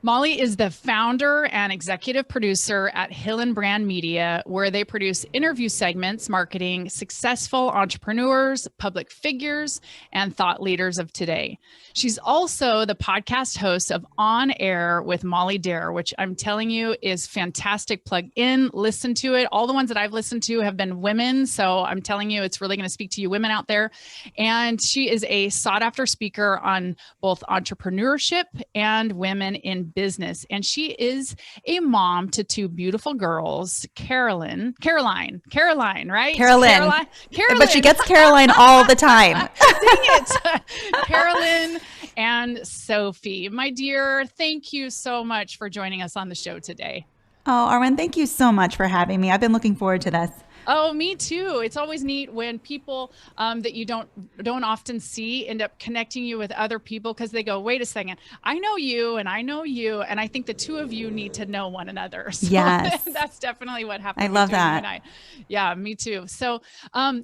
Molly is the founder and executive producer at Hillenbrand Media, where they produce interview segments marketing successful entrepreneurs, public figures, and thought leaders of today. She's also the podcast host of On Air with Molly Dare, which I'm telling you is fantastic. Plug in, listen to it. All the ones that I've listened to have been women. So I'm telling you, it's really going to speak to you women out there. And she is a sought after speaker on both entrepreneurship and women in business. And she is a mom to two beautiful girls, Caroline, right? Carolyn. Carolyn. But she gets Caroline all the time. Dang it. Carolyn and Sophie. My dear, thank you so much for joining us on the show today. Oh, Arwen, thank you so much for having me. I've been looking forward to this. Oh, me too. It's always neat when people that you don't often see end up connecting you with other people because they go, wait a second, I know you and I know you. And I think the two of you need to know one another. So yes. That's definitely what happened. I love that. Yeah, me too. So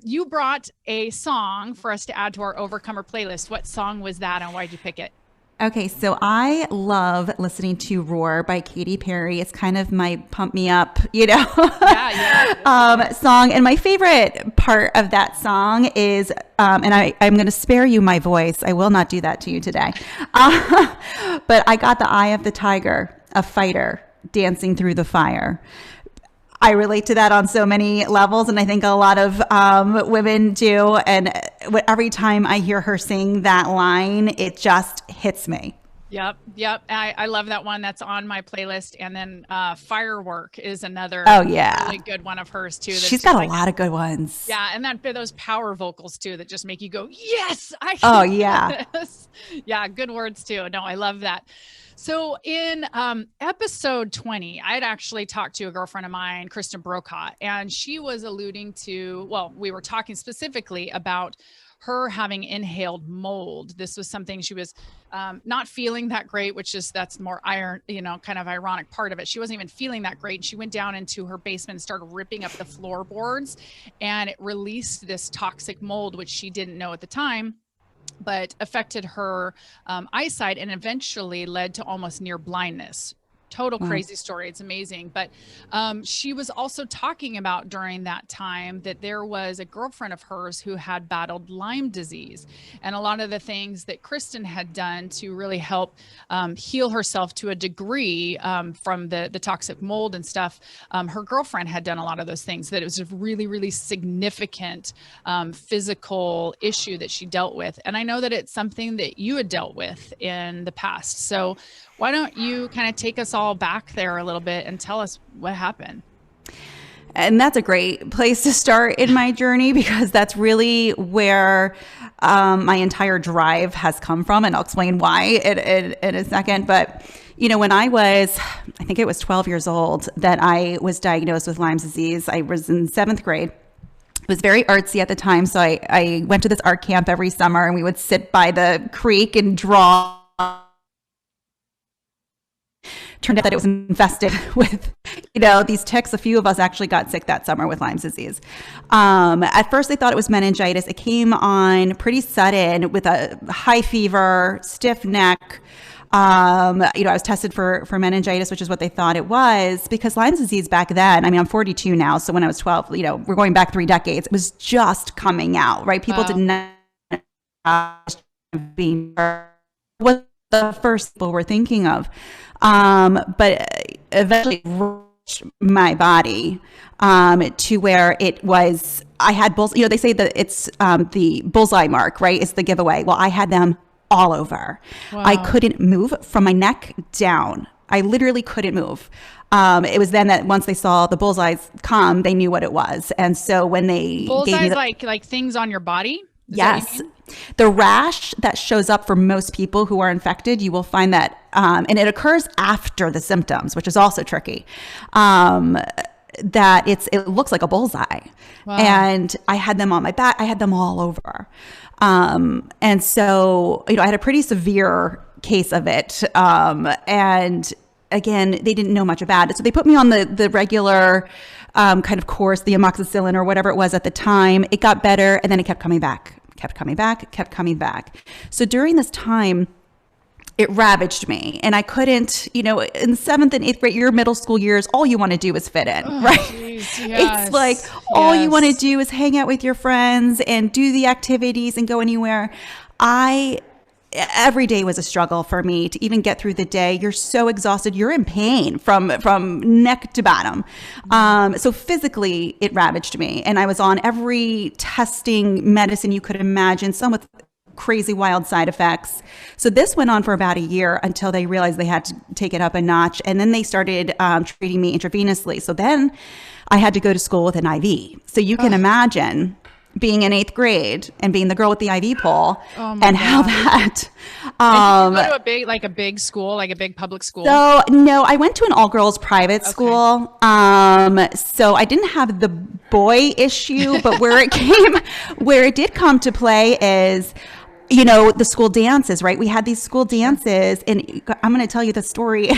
you brought a song for us to add to our Overcomer playlist. What song was that and why did you pick it? Okay, so I love listening to Roar by Katy Perry. It's kind of my pump me up, song. And my favorite part of that song is, and I'm going to spare you my voice. I will not do that to you today. But I got the eye of the tiger, a fighter dancing through the fire. I relate to that on so many levels, and I think a lot of women do. And every time I hear her sing that line, it just hits me. Yep. I love that one. That's on my playlist. And then Firework is another really good one of hers too. She's got a lot of good ones. Yeah, and those power vocals too that just make you go, yes, I can. Oh yeah. This. Yeah, good words too. No, I love that. So in episode 20, I'd actually talked to a girlfriend of mine, Kristen Brokaw, and she was alluding to, well, we were talking specifically about her having inhaled mold. This was something she was not feeling that great, that's more kind of ironic part of it. She wasn't even feeling that great. She went down into her basement and started ripping up the floorboards, and it released this toxic mold, which she didn't know at the time, but affected her eyesight and eventually led to almost near blindness. Total crazy story. It's amazing. But she was also talking about during that time that there was a girlfriend of hers who had battled Lyme disease. And a lot of the things that Kristen had done to really help heal herself to a degree from the toxic mold and stuff, her girlfriend had done a lot of those things, that it was a really, really significant physical issue that she dealt with. And I know that it's something that you had dealt with in the past. So why don't you kind of take us all back there a little bit and tell us what happened? And that's a great place to start in my journey, because that's really where my entire drive has come from. And I'll explain why in a second. But, when I think it was 12 years old that I was diagnosed with Lyme disease. I was in 7th grade. It was very artsy at the time. So I went to this art camp every summer, and we would sit by the creek and draw. Turned out that it was infested with, these ticks. A few of us actually got sick that summer with Lyme disease. At first, they thought it was meningitis. It came on pretty sudden with a high fever, stiff neck. I was tested for meningitis, which is what they thought it was, because Lyme disease back then, I'm 42 now. So when I was 12, we're going back 3 decades. It was just coming out, right? People didn't know being what the first people were thinking of. But eventually reached my body to where it was, I had they say that it's the bullseye mark, right? It's the giveaway. Well, I had them all over. Wow. I couldn't move from my neck down. I literally couldn't move. It was then that once they saw the bullseyes come, they knew what it was. And so when they bullseyes, like things on your body? Yes. The rash that shows up for most people who are infected, you will find that, and it occurs after the symptoms, which is also tricky, that it looks like a bullseye. Wow. And I had them on my back. I had them all over. And so, I had a pretty severe case of it. And again, they didn't know much about it. So they put me on the regular kind of course, the amoxicillin or whatever it was at the time. It got better, and then it kept coming back. So during this time, it ravaged me. And I couldn't, in the 7th and 8th grade, your middle school years, all you want to do is fit in, right? Geez, yes, it's like all you want to do is hang out with your friends and do the activities and go anywhere. Every day was a struggle for me to even get through the day. You're so exhausted. You're in pain from neck to bottom. So physically, it ravaged me. And I was on every testing medicine you could imagine, some with crazy wild side effects. So this went on for about a year until they realized they had to take it up a notch. And then they started treating me intravenously. So then I had to go to school with an IV. So you can imagine being in 8th grade and being the girl with the IV pole and how that. And did you go to a big school, like a big public school? So no, I went to an all girls private school. So I didn't have the boy issue, but where it did come to play is, the school dances, right? We had these school dances, and I'm going to tell you the story.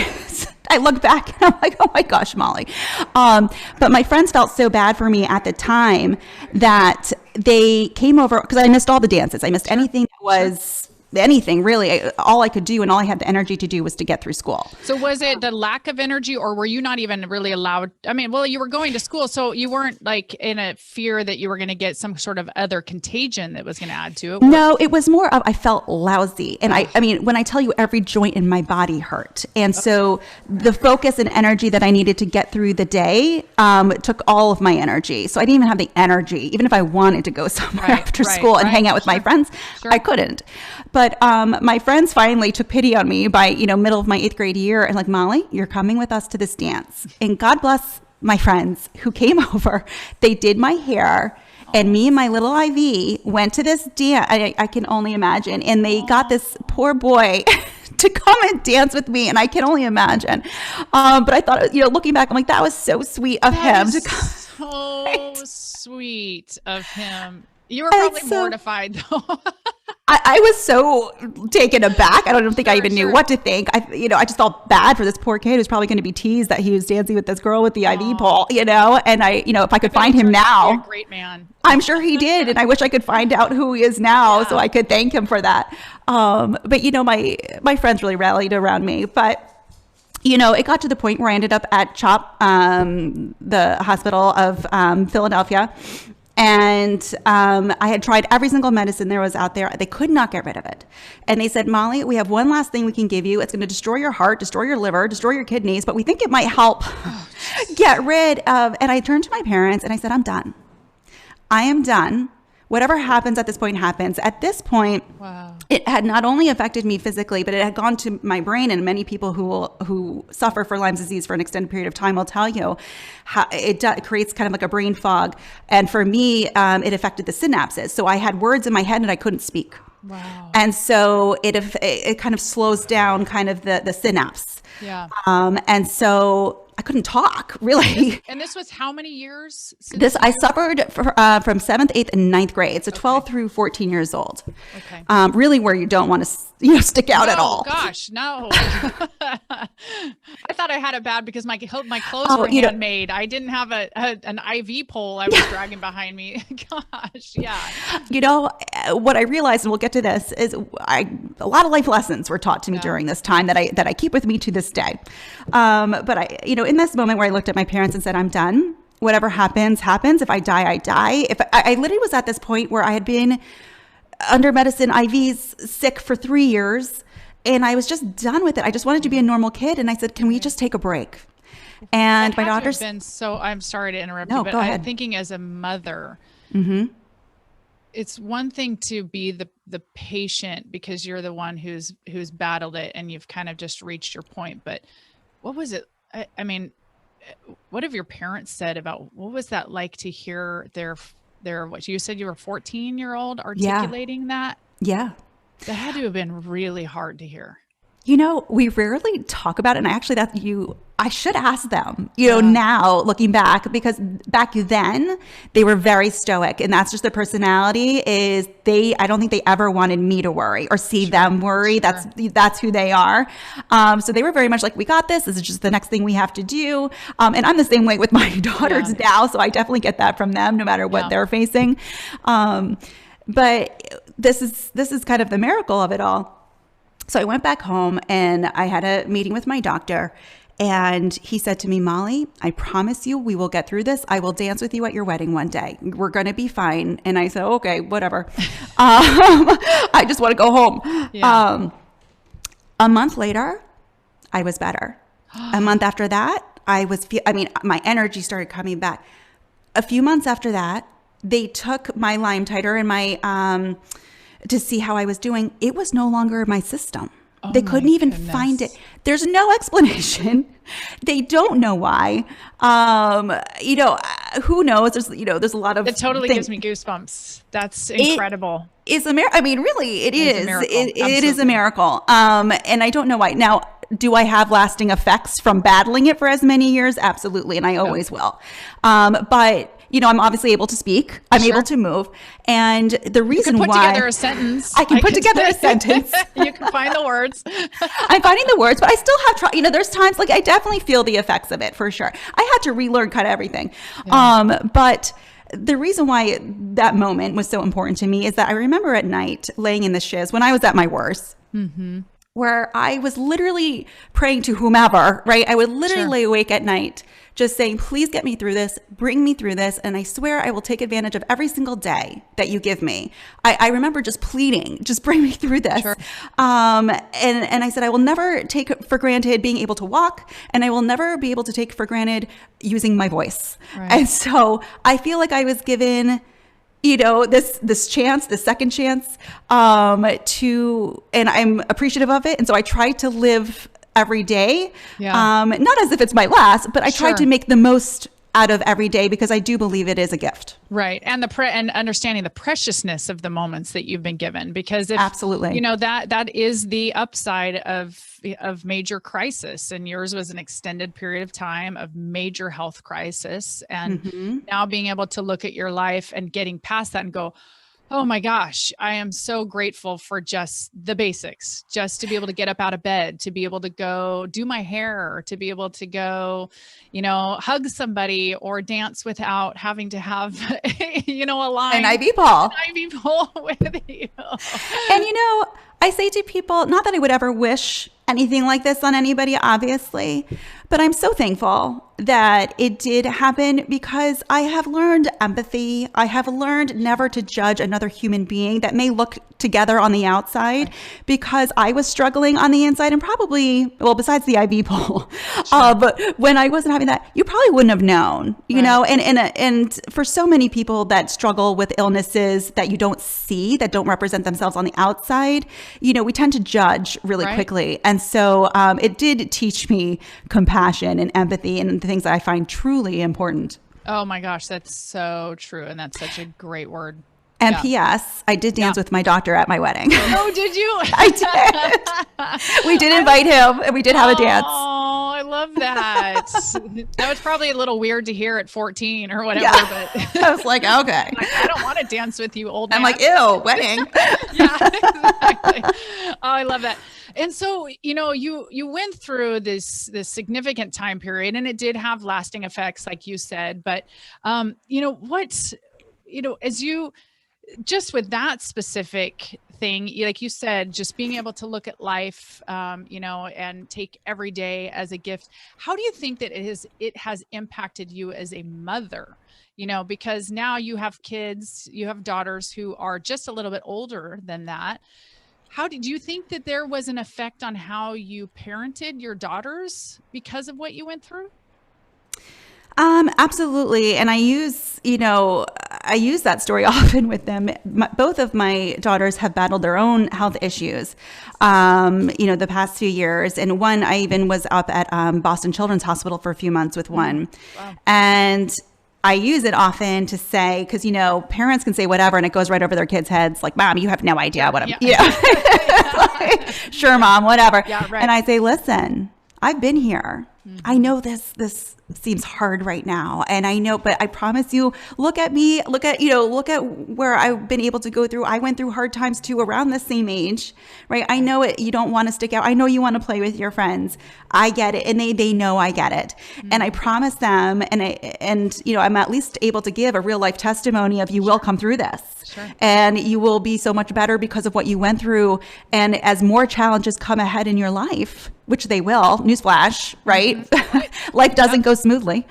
I look back and I'm like, oh my gosh, Molly. But my friends felt so bad for me at the time that they came over, because I missed all the dances. I missed anything that was anything really. All I could do and all I had the energy to do was to get through school. So was it the lack of energy, or were you not even really allowed? I mean, well, you were going to school, so you weren't like in a fear that you were going to get some sort of other contagion that was going to add to it. No, it was more of, I felt lousy. And I mean, when I tell you, every joint in my body hurt. And so the focus and energy that I needed to get through the day took all of my energy. So I didn't even have the energy, even if I wanted to go somewhere after school and hang out with my friends, I couldn't. But my friends finally took pity on me by, middle of my 8th grade year, and like, Molly, you're coming with us to this dance. And God bless my friends who came over. They did my hair, and me and my little IV went to this dance. I can only imagine. And they got this poor boy to come and dance with me, and I can only imagine. But I thought, looking back, I'm like, that was so sweet of him. So sweet of him. You were probably mortified though. I was so taken aback. I don't think I even knew what to think. I just felt bad for this poor kid who's probably going to be teased that he was dancing with this girl with the IV pole, and if I could find him now, be a great man. I'm sure he did. And I wish I could find out who he is now so I could thank him for that. But my friends really rallied around me, but it got to the point where I ended up at CHOP, the hospital of Philadelphia. And I had tried every single medicine there was out there. They could not get rid of it. And they said, Molly, we have one last thing we can give you. It's going to destroy your heart, destroy your liver, destroy your kidneys, but we think it might help get rid of. And I turned to my parents and I said, I'm done. I am done. Whatever happens at this point happens. At this point, it had not only affected me physically, but it had gone to my brain. And many people who suffer for Lyme disease for an extended period of time will tell you how it creates kind of like a brain fog. And for me, it affected the synapses. So I had words in my head and I couldn't speak. Wow. And so it kind of slows down kind of the synapse. Yeah. And so I couldn't talk really. And this was how many years? I suffered from 7th, 8th, and 9th grade. So 12 through 14 years old. Okay. Really where you don't want to stick out at all. Gosh, no. I thought I had it bad because my clothes were handmade. I didn't have an IV pole I was dragging behind me. Gosh, yeah. What I realized, and we'll get to this, is a lot of life lessons were taught to me during this time that I keep with me to this day. But in this moment where I looked at my parents and said, I'm done. Whatever happens, happens. If I die, I die. If I literally was at this point where I had been under medicine IVs sick for 3 years and I was just done with it. I just wanted to be a normal kid. And I said, can we just take a break? And my daughter's been I'm sorry to interrupt you, but I'm thinking as a mother, it's one thing to be the patient because you're the one who's battled it and you've kind of just reached your point. But what was it? I mean, what have your parents said about what was that like to hear their what you said you were 14-year-old articulating that? Yeah. That had to have been really hard to hear. We rarely talk about it. And I should ask them, now looking back, because back then they were very stoic and that's just their personality I don't think they ever wanted me to worry or see them worry. That's who they are. So they were very much like, we got this. This is just the next thing we have to do. And I'm the same way with my daughters now. So I definitely get that from them no matter what they're facing. But this is kind of the miracle of it all. So I went back home and I had a meeting with my doctor. And he said to me, Molly, I promise you we will get through this. I will dance with you at your wedding one day. We're going to be fine. And I said, okay, whatever. I just want to go home. Yeah. A month later, I was better. A month after that, my energy started coming back. A few months after that, they took my Lyme titer and my to see how I was doing. It was no longer in my system. Oh, they couldn't even find it. There's no explanation. They don't know why. Who knows? There's a lot of. It totally gives me goosebumps. That's incredible. It's a miracle. I mean, really, it is. It is a miracle. And I don't know why. Now, do I have lasting effects from battling it for as many years? Absolutely, and I always will. But I'm obviously able to speak. I'm able to move. And the reason why. You can put together a sentence. I can put together a sentence. You can find the words. I'm finding the words, but I still have there's times like I definitely feel the effects of it for sure. I had to relearn kind of everything. Yeah. But the reason why that moment was so important to me is that I remember at night laying in the shiz when I was at my worst. Mm-hmm. Where I was literally praying to whomever, right? I would literally lay awake at night just saying, please get me through this, bring me through this. And I swear I will take advantage of every single day that you give me. I remember just pleading, just bring me through this. Sure. And I said, I will never take for granted being able to walk, and I will never be able to take for granted using my voice. Right. And so I feel like I was given this chance, this second chance, and I'm appreciative of it. And so I try to live every day, not as if it's my last, but I try to make the most out of every day because I do believe it is a gift. Right. And and understanding the preciousness of the moments that you've been given, because absolutely, that is the upside of major crisis. And yours was an extended period of time of major health crisis. And now being able to look at your life and getting past that and go, oh my gosh, I am so grateful for just the basics, just to be able to get up out of bed, to be able to go do my hair, to be able to go, hug somebody or dance without having to have, a line. An IV pole. An IV pole with you. And, I say to people, not that I would ever wish anything like this on anybody, obviously, but I'm so thankful that it did happen because I have learned empathy. I have learned never to judge another human being that may look together on the outside, because I was struggling on the inside and probably, besides the IV pole, but when I wasn't having that, you probably wouldn't have known, and for so many people that struggle with illnesses that you don't see, that don't represent themselves on the outside, we tend to judge really quickly. And so it did teach me compassion and empathy and the things that I find truly important. Oh my gosh, that's so true. And that's such a great word. And P.S., I did dance with my doctor at my wedding. Oh, did you? I did. We did invite him and we did have a dance. Oh, I love that. That was probably a little weird to hear at 14 or whatever. Yeah. But I was like, okay. I don't want to dance with you, old man. I'm like, ew, wedding. Yeah, exactly. Oh, I love that. And so, you went through this significant time period, and it did have lasting effects, like you said. But, as you, just with that specific thing, like you said, just being able to look at life, and take every day as a gift. How do you think that it has impacted you as a mother? Because now you have kids, you have daughters who are just a little bit older than that. How did you think that there was an effect on how you parented your daughters because of what you went through? Absolutely. And I use that story often with them. Both of my daughters have battled their own health issues, the past few years. And one, I even was up at Boston Children's Hospital for a few months with one. Wow. And I use it often to say, because, parents can say whatever and it goes right over their kids' heads. Like, Mom, you have no idea what I'm, like, sure, Mom, whatever. Yeah, right. And I say, listen, I've been here. I know this seems hard right now. And I know, but I promise you, look at me, look at where I've been able to go through. I went through hard times too around the same age, right? I know it. You don't want to stick out. I know you want to play with your friends. I get it. And they know I get it. And I promise them, and I'm at least able to give a real life testimony of you will come through this. Sure. And you will be so much better because of what you went through. And as more challenges come ahead in your life, which they will, newsflash, right? Life doesn't go smoothly.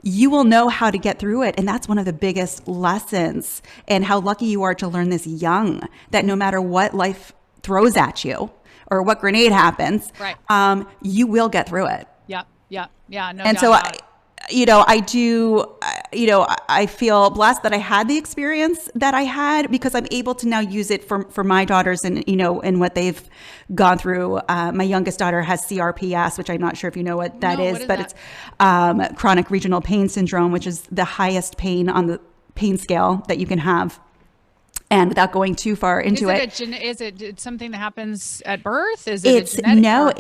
You will know how to get through it. And that's one of the biggest lessons, and how lucky you are to learn this young, that no matter what life throws at you or what grenade happens, right. You will get through it. Yeah. No and doubt so about it. I feel blessed that I had the experience that I had, because I'm able to now use it for my daughters and what they've gone through. My youngest daughter has CRPS, which I'm not sure if you know what that is, but it's chronic regional pain syndrome, which is the highest pain on the pain scale that you can have. And without going too far into is it something that happens at birth? Is it a genetic? No,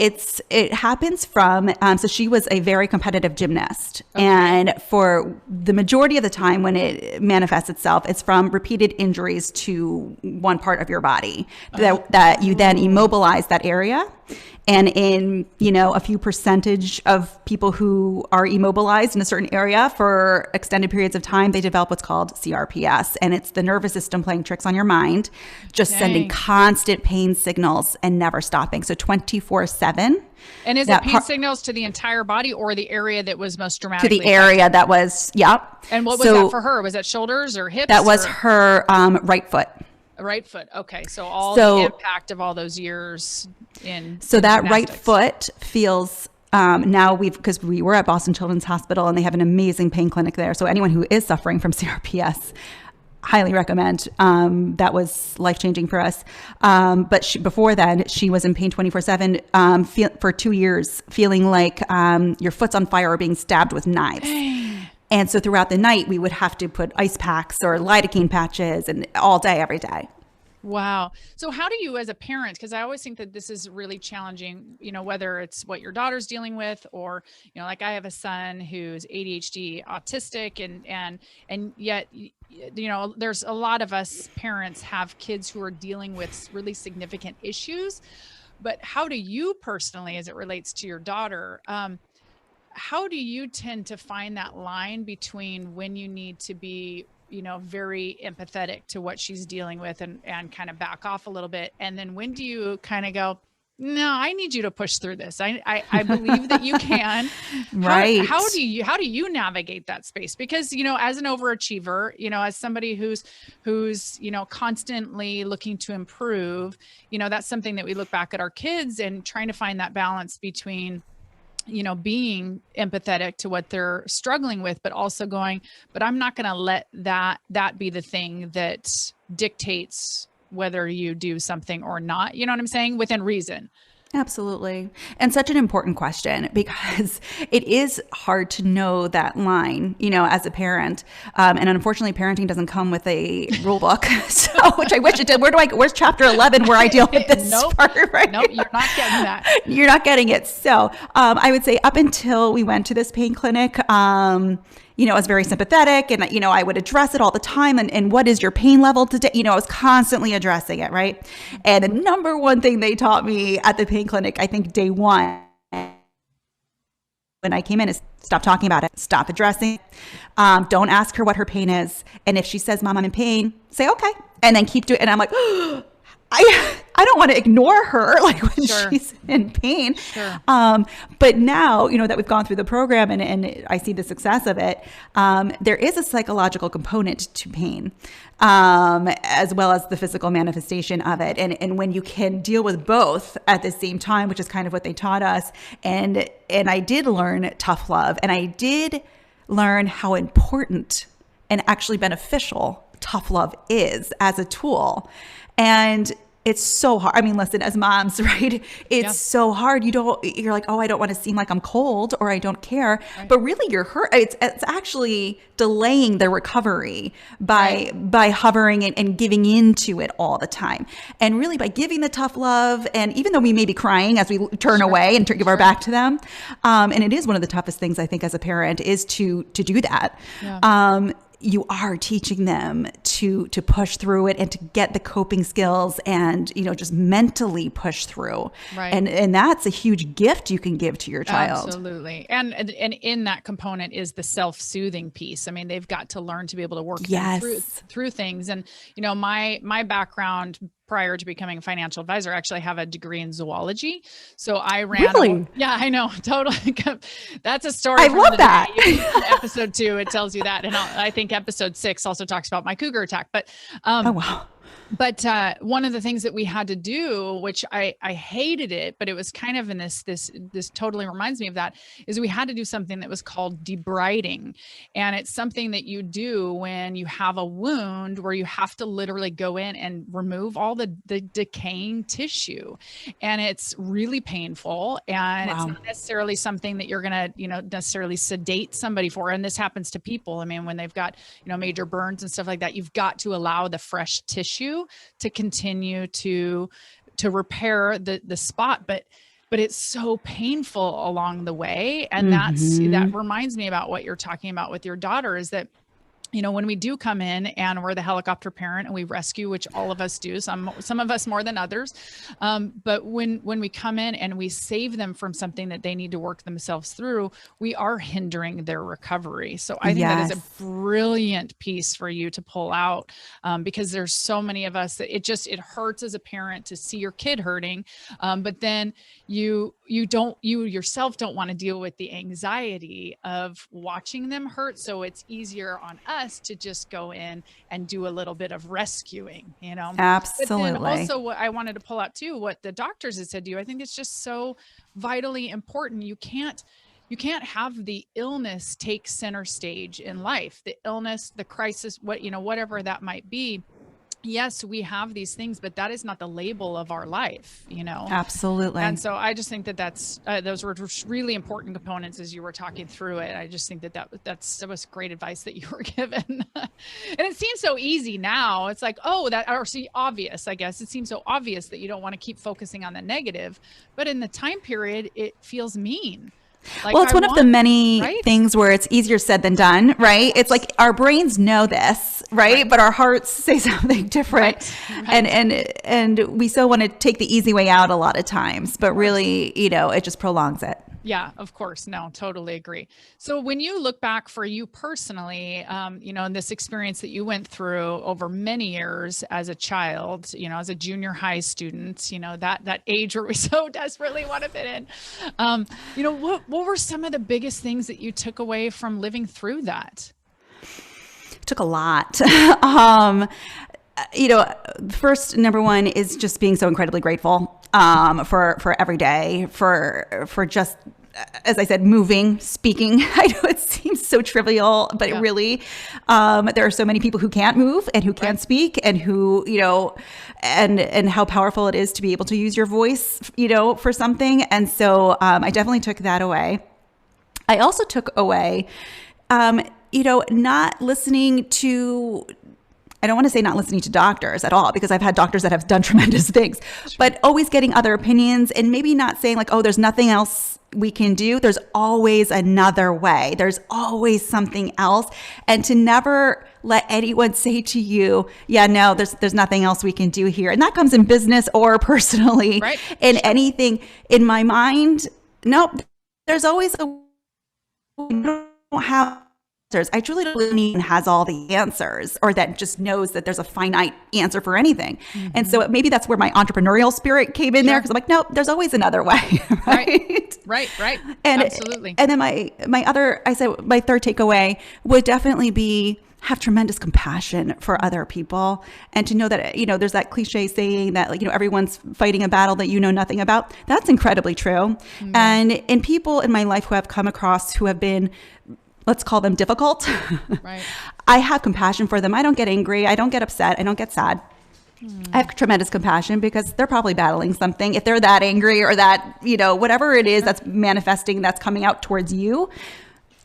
it happens from, so she was a very competitive gymnast. Okay. And for the majority of the time when it manifests itself, it's from repeated injuries to one part of your body that you then immobilize that area. And in, a few percentage of people who are immobilized in a certain area for extended periods of time, they develop what's called CRPS. And it's the nervous system playing tricks on your mind, just sending constant pain signals and never stopping. So 24/7. And is it pain signals to the entire body or the area that was most dramatic? To the area that was, yep. And what was that for her? Was that shoulders or hips? That was her right foot. Right foot. Okay. So the impact of all those years in that gymnastics. Right foot feels now because we were at Boston Children's Hospital and they have an amazing pain clinic there. So anyone who is suffering from CRPS, highly recommend. That was life-changing for us. But before then, she was in pain 24/7 for 2 years, feeling like your foot's on fire or being stabbed with knives. And so throughout the night, we would have to put ice packs or lidocaine patches and all day, every day. Wow. So how do you as a parent, because I always think that this is really challenging, whether it's what your daughter's dealing with or, like I have a son who's ADHD, autistic, and yet, there's a lot of us parents have kids who are dealing with really significant issues. But how do you personally, as it relates to your daughter, how do you tend to find that line between when you need to be, very empathetic to what she's dealing with and kind of back off a little bit? And then when do you kind of go, no, I need you to push through this. I believe that you can. Right. How do you navigate that space? Because, as an overachiever, as somebody who's, constantly looking to improve, that's something that we look back at our kids and trying to find that balance between, being empathetic to what they're struggling with, but also going, but I'm not going to let that be the thing that dictates whether you do something or not. You know what I'm saying? Within reason. Absolutely. And such an important question, because it is hard to know that line, as a parent. And unfortunately, parenting doesn't come with a rule book, which I wish it did. Where's chapter 11 where I deal with this part, right? Nope, you're not getting that. You're not getting it. So I would say up until we went to this pain clinic, I was very sympathetic and, I would address it all the time. And what is your pain level today? I was constantly addressing it. Right. And the number one thing they taught me at the pain clinic, I think day one, when I came in, is stop talking about it, stop addressing it. Don't ask her what her pain is. And if she says, Mom, I'm in pain, say, okay. And then keep doing it. And I'm like, I don't want to ignore her when she's in pain. Sure. But now, that we've gone through the program and I see the success of it, there is a psychological component to pain, as well as the physical manifestation of it. And when you can deal with both at the same time, which is kind of what they taught us. And I did learn tough love, and I did learn how important and actually beneficial tough love is as a tool. And it's so hard. I mean, listen, as moms, right? It's so hard. You're like, oh, I don't want to seem like I'm cold or I don't care, but really you're hurt. It's actually delaying the recovery by hovering and giving into it all the time. And really by giving the tough love, and even though we may be crying as we turn away and give our back to them, and it is one of the toughest things I think as a parent is to do that. You are teaching them to push through it and to get the coping skills and, just mentally push through. Right. And that's a huge gift you can give to your child. Absolutely. And in that component is the self-soothing piece. I mean, they've got to learn to be able to work through things. And, my background prior to becoming a financial advisor, I actually have a degree in zoology. So I ran. Really? Yeah, I know. Totally. That's a story. I love that. Episode 2, it tells you that. And I think episode 6 also talks about my cougar attack. But, oh, wow. But one of the things that we had to do, which I hated it, but it was kind of in this totally reminds me of that, is we had to do something that was called debriding. And it's something that you do when you have a wound where you have to literally go in and remove all the decaying tissue. And it's really painful. And it's not necessarily something that you're going to, necessarily sedate somebody for. And this happens to people. I mean, when they've got, major burns and stuff like that, you've got to allow the fresh tissue to continue to repair the spot, but it's so painful along the way. And that reminds me about what you're talking about with your daughter, is that when we do come in and we're the helicopter parent and we rescue, which all of us do, some of us more than others. But when we come in and we save them from something that they need to work themselves through, we are hindering their recovery. So I think that is a brilliant piece for you to pull out, because there's so many of us that it hurts as a parent to see your kid hurting. But then you yourself don't want to deal with the anxiety of watching them hurt. So it's easier on us to just go in and do a little bit of rescuing, Absolutely. But then also what I wanted to pull out too, what the doctors had said to you, I think it's just so vitally important. You can't have the illness take center stage in life, the illness, the crisis, whatever that might be. Yes, we have these things, but that is not the label of our life, Absolutely. And so I just think that those were really important components as you were talking through it. I just think that was great advice that you were given. And it seems so easy now. It's like, obvious, I guess. It seems so obvious that you don't want to keep focusing on the negative, but in the time period, it feels mean. It's one of the many things where it's easier said than done, right? It's like our brains know this, right? But our hearts say something different. Right. And we so want to take the easy way out a lot of times, but really, it just prolongs it. Yeah, of course. No, totally agree. So when you look back for you personally, in this experience that you went through over many years as a child, as a junior high student, that age where we so desperately want to fit in, what were some of the biggest things that you took away from living through that? Took a lot. First, number one is just being so incredibly grateful for every day, for just, as I said, moving, speaking. I know it seems so trivial, but it really, there are so many people who can't move and who can't speak, and who, and how powerful it is to be able to use your voice, for something. And so I definitely took that away. I also took away, not listening to, I don't want to say not listening to doctors at all, because I've had doctors that have done tremendous things, but always getting other opinions, and maybe not saying like, oh, there's nothing else we can do. There's always another way. There's always something else. And to never let anyone say to you, yeah, no, there's nothing else we can do here. And that comes in business or personally, in anything. In my mind, nope, there's always don't have answers. I truly don't believe anyone has all the answers, or that just knows that there's a finite answer for anything. And so maybe that's where my entrepreneurial spirit came in there, because I'm like, nope, there's always another way. Right. And absolutely. And then my third takeaway would definitely be have tremendous compassion for other people, and to know that, there's that cliche saying that, everyone's fighting a battle that you know nothing about. That's incredibly true. And people in my life who I've come across who have been, let's call them difficult. I have compassion for them. I don't get angry. I don't get upset. I don't get sad. I have tremendous compassion because they're probably battling something. If they're that angry or that, whatever it is that's manifesting, that's coming out towards you,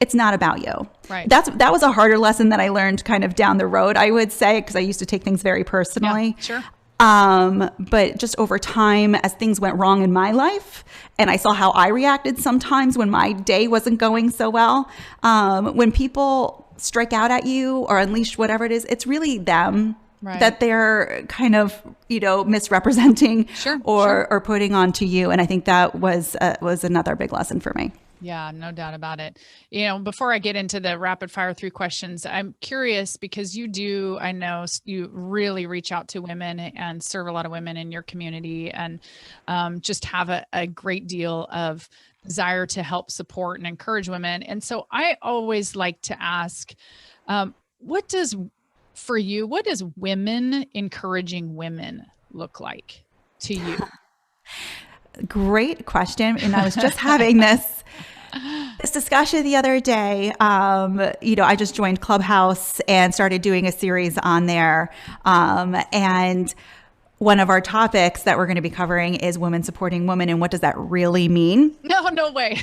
it's not about you. Right. That was a harder lesson that I learned kind of down the road, I would say, because I used to take things very personally. Yeah, sure. But just over time, as things went wrong in my life, and I saw how I reacted sometimes when my day wasn't going so well, when people strike out at you or unleash whatever it is, it's really them. Right. That they're kind of, misrepresenting or putting onto you. And I think that was another big lesson for me. Yeah, no doubt about it. Before I get into the rapid fire 3 questions, I'm curious because I know you really reach out to women and serve a lot of women in your community and just have a great deal of desire to help support and encourage women. And so I always like to ask, what does women encouraging women look like to you? Great question. And I was just having this discussion the other day. I just joined Clubhouse and started doing a series on there. And one of our topics that we're going to be covering is women supporting women. And what does that really mean? No way.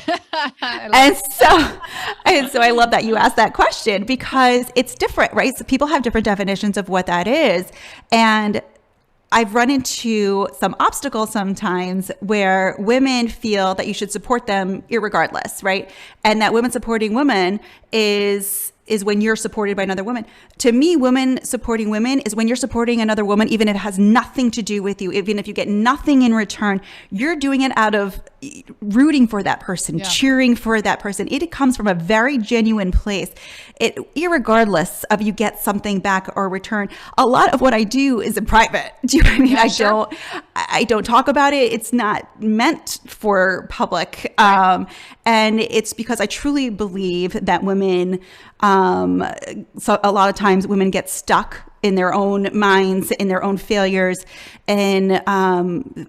And so I love that you asked that question because it's different, right? So people have different definitions of what that is. And I've run into some obstacles sometimes where women feel that you should support them irregardless, right? And that women supporting women is when you're supported by another woman. To me, women supporting women is when you're supporting another woman, even if it has nothing to do with you, even if you get nothing in return, you're doing it out of rooting for that person, cheering for that person. It comes from a very genuine place. Irregardless of you get something back or return. A lot of what I do is in private. Do you know what I mean? Yeah, I don't talk about it. It's not meant for public. And it's because I truly believe that women, so a lot of times women get stuck in their own minds, in their own failures, and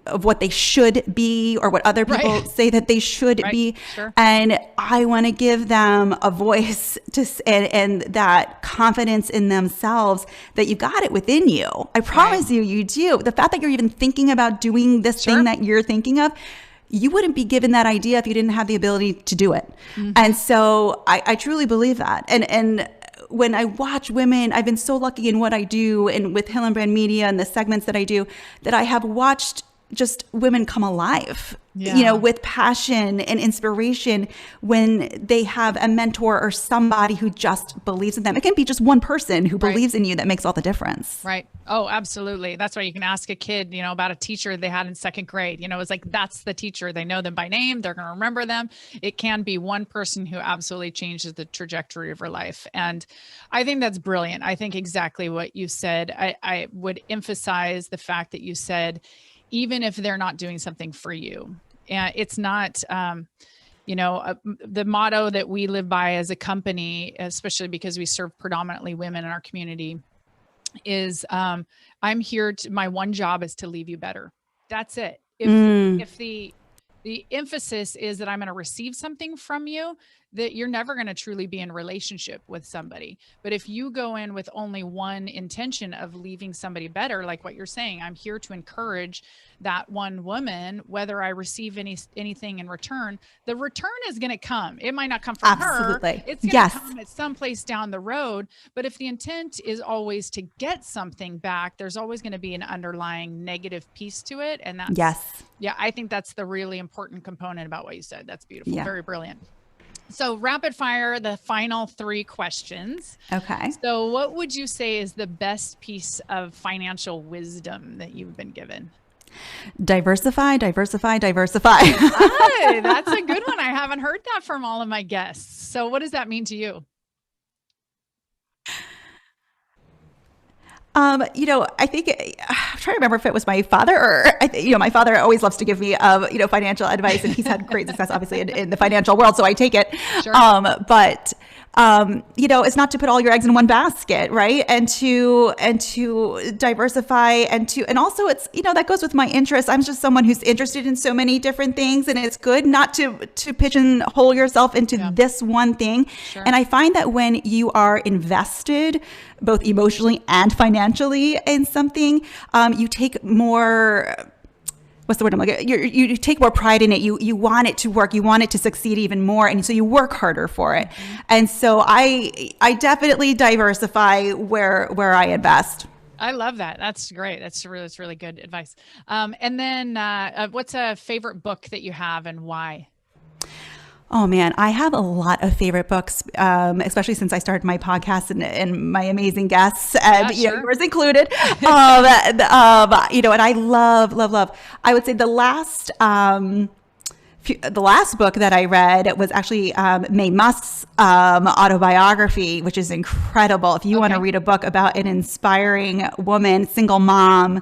of what they should be or what other people say that they should be. Sure. And I want to give them a voice and that confidence in themselves that you got it within you. I promise you do. The fact that you're even thinking about doing this thing that you're thinking of, you wouldn't be given that idea if you didn't have the ability to do it. Mm-hmm. And so I truly believe that. And when I watch women, I've been so lucky in what I do and with Hillenbrand Media and the segments that I do, that I have watched just women come alive, with passion and inspiration when they have a mentor or somebody who just believes in them. It can be just one person who believes in you that makes all the difference. Right. Oh, absolutely. That's why you can ask a kid, about a teacher they had in 2nd grade. It's like, that's the teacher. They know them by name. They're going to remember them. It can be one person who absolutely changes the trajectory of her life. And I think that's brilliant. I think exactly what you said. I would emphasize the fact that you said, even if they're not doing something for you. And it's not, the motto that we live by as a company, especially because we serve predominantly women in our community, is I'm here my one job is to leave you better. That's it. If the emphasis is that I'm going to receive something from you, that you're never going to truly be in relationship with somebody. But if you go in with only one intention of leaving somebody better, like what you're saying, I'm here to encourage that one woman, whether I receive anything in return, the return is going to come. It might not come from her. It's going to come at some place down the road. But if the intent is always to get something back, there's always going to be an underlying negative piece to it. And that's, I think that's the really important component about what you said. That's beautiful. Yeah. Very brilliant. So rapid fire, the final 3 questions. Okay. So what would you say is the best piece of financial wisdom that you've been given? Diversify, diversify, diversify. Hi, that's a good one. I haven't heard that from all of my guests. So what does that mean to you? I think I'm trying to remember if it was my father or, my father always loves to give me, financial advice, and he's had great success, obviously, in the financial world. So I take it. Sure. But it's not to put all your eggs in one basket, right? And to diversify and also it's, that goes with my interest. I'm just someone who's interested in so many different things, and it's good not to pigeonhole yourself into this one thing. Sure. And I find that when you are invested both emotionally and financially in something, you take more, what's the word I'm looking? You take more pride in it. You want it to work. You want it to succeed even more, and so you work harder for it. Mm-hmm. And so I definitely diversify where I invest. I love that. That's great. That's really good advice. And then what's a favorite book that you have and why? Oh man, I have a lot of favorite books, especially since I started my podcast and my amazing guests, and yours included. And I love. I would say the last book that I read was actually Mae Musk's autobiography, which is incredible. If you want to read a book about an inspiring woman, single mom,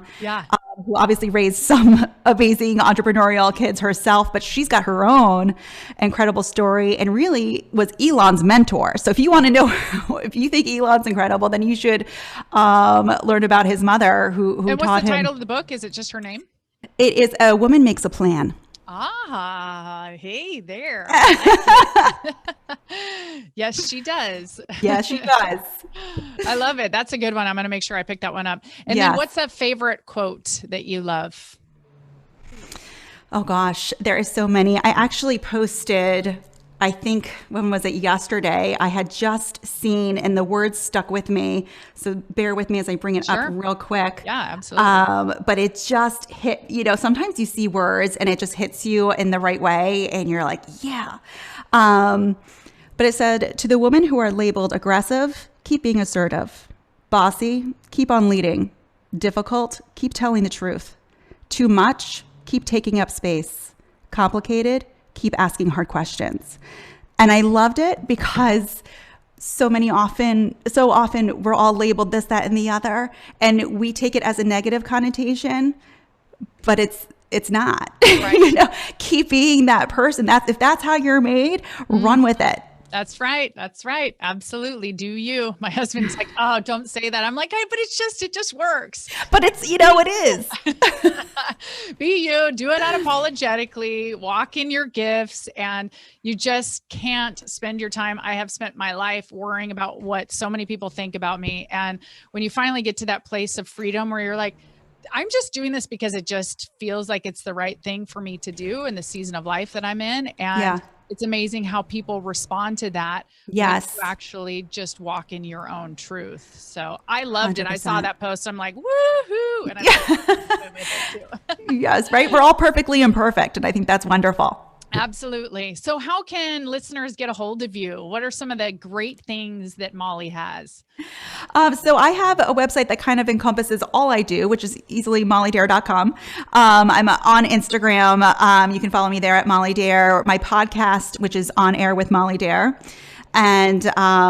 who obviously raised some amazing entrepreneurial kids herself, but she's got her own incredible story and really was Elon's mentor. So if you want to know, if you think Elon's incredible, then you should learn about his mother who taught him. And what's the title of the book? Is it just her name? It is A Woman Makes a Plan. Ah, hey there. Yes, she does. Yes, she does. I love it. That's a good one. I'm going to make sure I pick that one up. And then what's a favorite quote that you love? Oh gosh, there is so many. I actually posted, I think, when was it, yesterday? I had just seen, and the words stuck with me. So bear with me as I bring it up real quick. Yeah, absolutely. But it just hit, sometimes you see words and it just hits you in the right way and you're like, yeah. But it said, to the women who are labeled aggressive, keep being assertive. Bossy, keep on leading. Difficult, keep telling the truth. Too much, keep taking up space. Complicated, keep asking hard questions. And I loved it because so often we're all labeled this, that, and the other, and we take it as a negative connotation, but it's not. Right. Keep being that person. If that's how you're made, run with it. That's right. That's right. Absolutely. Do you? My husband's like, oh, don't say that. I'm like, hey, but it just works. But it is. Be you, do it unapologetically, walk in your gifts, and you just can't spend your time. I have spent my life worrying about what so many people think about me. And when you finally get to that place of freedom where you're like, I'm just doing this because it just feels like it's the right thing for me to do in the season of life that I'm in. And it's amazing how people respond to that. Yes. When you actually just walk in your own truth. So I loved 100%. It. I saw that post. I'm like, woohoo. And I'm too. Yes, right. We're all perfectly imperfect. And I think that's wonderful. Absolutely. So how can listeners get a hold of you? What are some of the great things that Molly has? So I have a website that kind of encompasses all I do, which is easily mollydare.com. I'm on Instagram. You can follow me there at Molly Dare. My podcast, which is On Air with Molly Dare, and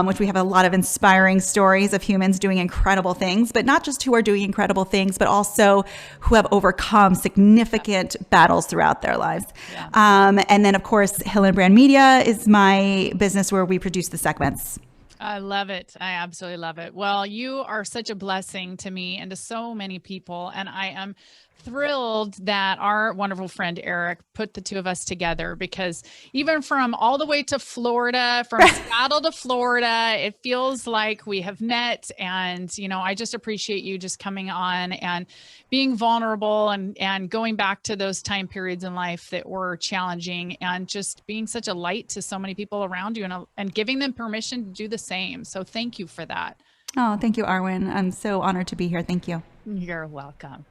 which we have a lot of inspiring stories of humans doing incredible things, but not just who are doing incredible things, but also who have overcome significant battles throughout their lives. Yeah. And then, of course, Hillenbrand Media is my business where we produce the segments. I love it. I absolutely love it. Well, you are such a blessing to me and to so many people. And I am thrilled that our wonderful friend Eric put the two of us together, because even from all the way to Florida, from Seattle to Florida, it feels like we have met. And, I just appreciate you just coming on and being vulnerable and going back to those time periods in life that were challenging, and just being such a light to so many people around you, and giving them permission to do the same. So thank you for that. Oh, thank you, Arwen. I'm so honored to be here. Thank you. You're welcome.